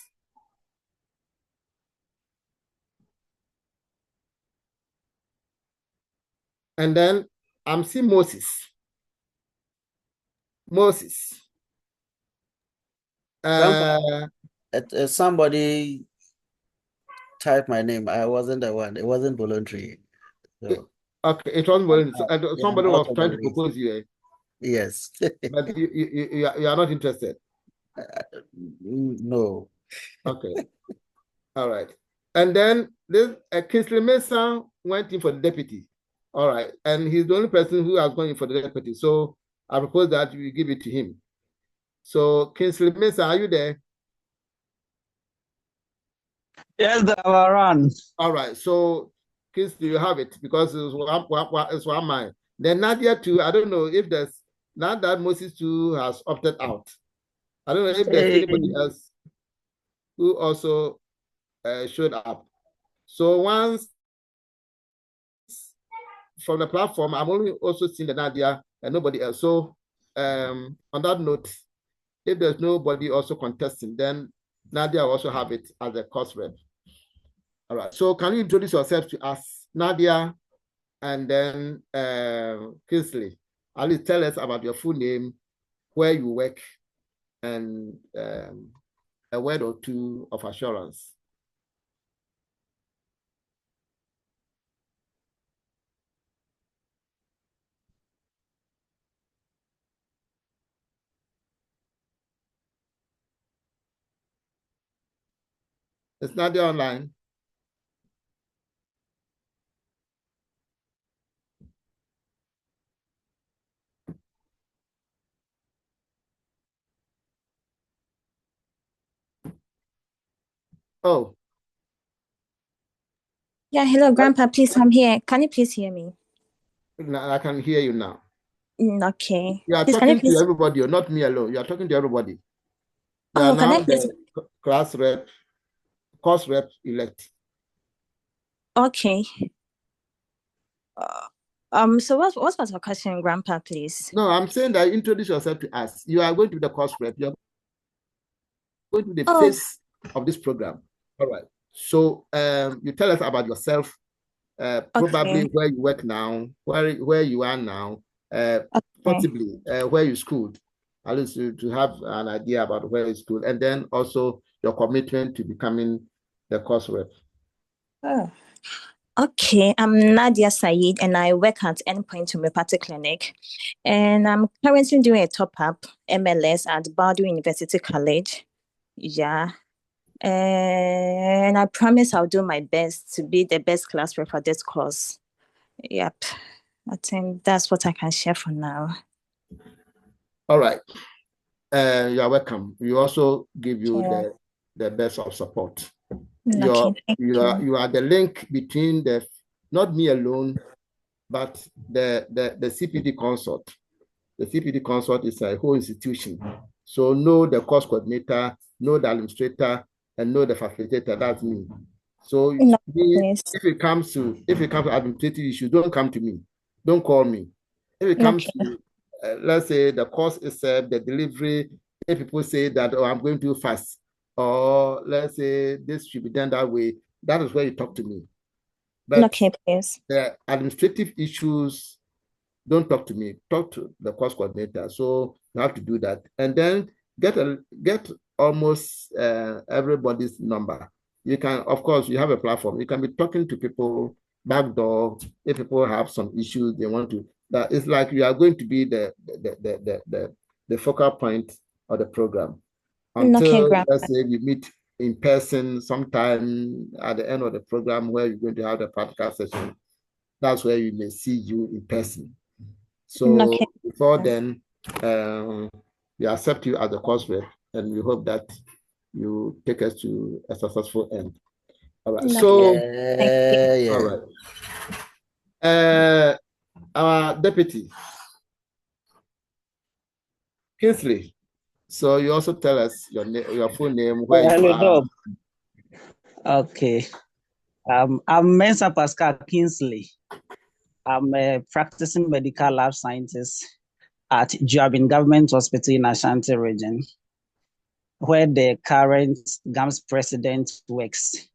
And then I'm seeing Moses. Somebody typed my name. I wasn't the one. It wasn't voluntary. So. Okay, it wasn't well. Yeah, Somebody I'm was out of trying the to race. propose you, Yes. but you are not interested. No. Okay, all right. And then this Kingsley Mason went in for the deputy. All right, and he's the only person who has gone in for the deputy. So I propose that we give it to him. So Kingsley Mason, are you there? Yes, they are around. All right, so Kingsley, you have it because it's one mine. Then Nadia too. I don't know if there's now that Moses too has opted out. I don't know if there's anybody else who also showed up. So once from the platform, I'm only also seeing the Nadia and nobody else. So on that note, if there's nobody also contesting, then Nadia will also have it as a course rep. All right. So can you introduce yourself to us, Nadia, and then Kingsley? At least tell us about your full name, where you work, and a word or two of assurance. Is Nadia online? Oh. Yeah, hello, Grandpa. Please, I'm here. Can you please hear me? I can hear you now. Okay. You are Please, can you talking to please? everybody, or not me alone. You are talking to everybody. You are Oh, can now I please? the class rep, course rep elect. Okay. So what's the question, Grandpa, please? No, I'm saying that introduce yourself to us. You are going to be the course rep. You are going to be the Oh, face of this program. All right. So you tell us about yourself, probably okay. where you work now, where you are now, Okay. possibly where you schooled, at least to have an idea about where you schooled, and then also your commitment to becoming the course rep. Oh. Okay, I'm Nadia Saeed and I work at Endpoint Homeopathic Clinic. And I'm currently doing a top-up MLS at Baldwin University College. Yeah. And I promise I'll do my best to be the best class rep for this course. Yep. I think that's what I can share for now. All right. You are welcome. We also give you Yeah. the best of support. Okay, thank You are the link between the not me alone, but the CPD consult. The CPD consult is a whole institution. So know the course coordinator, know the administrator, and know the facilitator. That's me. So No, if it comes to administrative issues, don't come to me. Don't call me. If it comes okay. to let's say the course itself, the delivery, if people say that, oh, I'm going too fast, or let's say this should be done that way, that is where you talk to me. But Okay, please. the administrative issues, don't talk to me, talk to the course coordinator. So you have to do that. And then get almost everybody's number. You can, of course, you have a platform. You can be talking to people backdoor if people have some issues they want to. That it's like you are going to be the focal point of the program until Okay, let's say we meet in person sometime at the end of the program where you're going to have the practical session. That's where you may see you in person. So okay. before then, we accept you as a course rep, and we hope that you take us to a successful end. All right. So, all right. Our deputy, Kingsley. So you also tell us your name, your full name, where you are. Hello, Doc. Okay. I'm Mensa Pascal Kingsley. I'm a practicing medical lab scientist at Juabin Government Hospital in Ashanti region, where the current GAMS president works.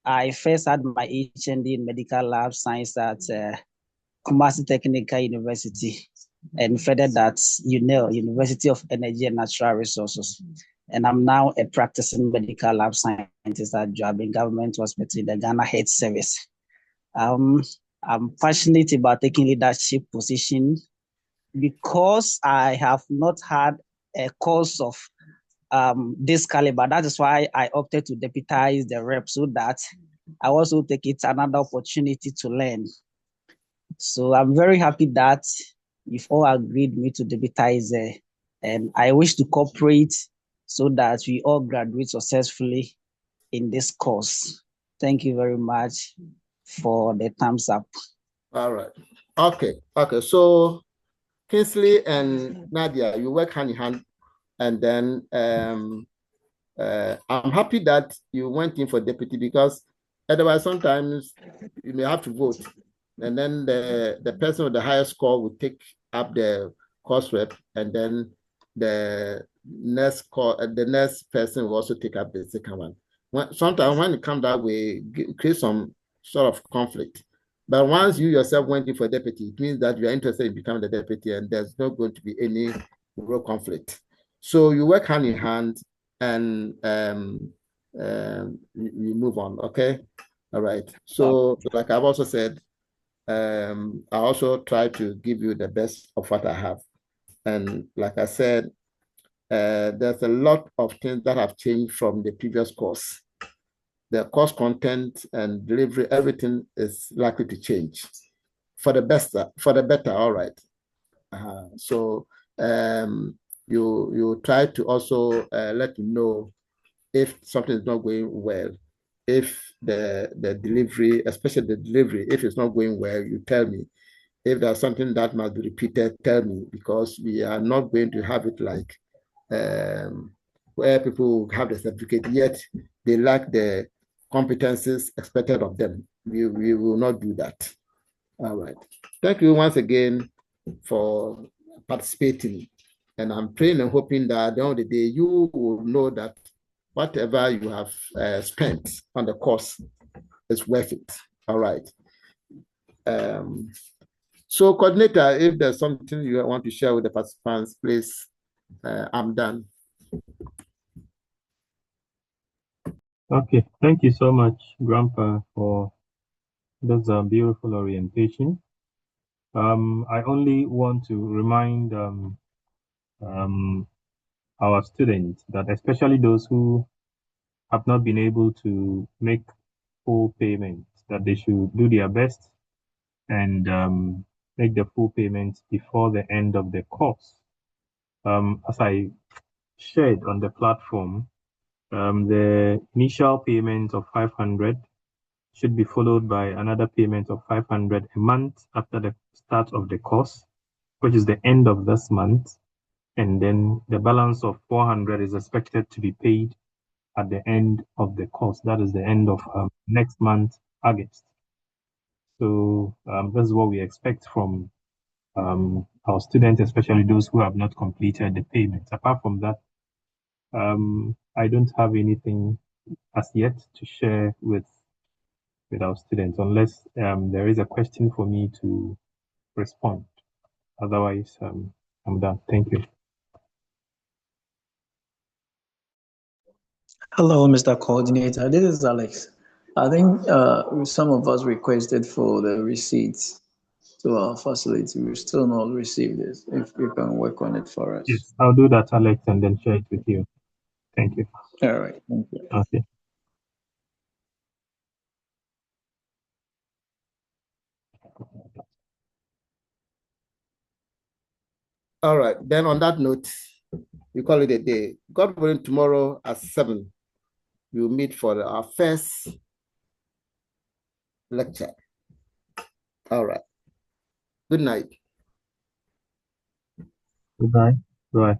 I first had my HND in medical lab science at Kumasi Technical University, and further that University of Energy and Natural Resources. And I'm now a practicing medical lab scientist at Juabin Government Hospital in the Ghana Health Service. I'm passionate about taking leadership position because I have not had a course of this caliber. That is why I opted to deputize the rep so that I also take it another opportunity to learn. So I'm very happy that you've all agreed me to deputize, and I wish to cooperate so that we all graduate successfully in this course. Thank you very much for the thumbs up. All right. Okay. So Kingsley and Nadia, you work hand in hand, and then I'm happy that you went in for deputy, because otherwise sometimes you may have to vote, and then the person with the highest score will take up the course rep, and then the next person will also take up the second one. Sometimes when it comes that way, it creates some sort of conflict. But once you yourself went in for deputy, it means that you are interested in becoming the deputy, and there's not going to be any real conflict. So you work hand in hand, and you move on. Okay. All right. So like I've also said, I also try to give you the best of what I have. And like I said, there's a lot of things that have changed from the previous course. The course content and delivery, everything is likely to change for the best, for the better. All right. So you try to also let me know if something is not going well. If the delivery, especially the delivery, if it's not going well, you tell me. If there's something that must be repeated, tell me, because we are not going to have it like where people have the certificate, yet they lack the competencies expected of them. We will not do that. All right. Thank you once again for participating. And I'm praying and hoping that at the end of the day, you will know that whatever you have spent on the course is worth it. All right. So, coordinator, if there's something you want to share with the participants, please, I'm done. Okay, thank you so much, Grandpa, for this beautiful orientation. I only want to remind our students that, especially those who have not been able to make full payment, that they should do their best and make the full payment before the end of the course. As I shared on the platform, the initial payment of 500 should be followed by another payment of 500 a month after the start of the course, which is the end of this month. And then the balance of 400 is expected to be paid at the end of the course. That is the end of next month, August. So this is what we expect from our students, especially those who have not completed the payments. Apart from that, I don't have anything as yet to share with our students, unless there is a question for me to respond. Otherwise, I'm done. Thank you. Hello, Mr. Coordinator. This is Alex. I think some of us requested for the receipts to our facility. We've still not received this. If you can work on it for us. Yes, I'll do that, Alex, and then share it with you. Thank you. All right. Thank you. Okay. All right. Then on that note, we call it a day. God willing, tomorrow at 7, we'll meet for our first lecture. All right. Good night. Goodbye. Bye.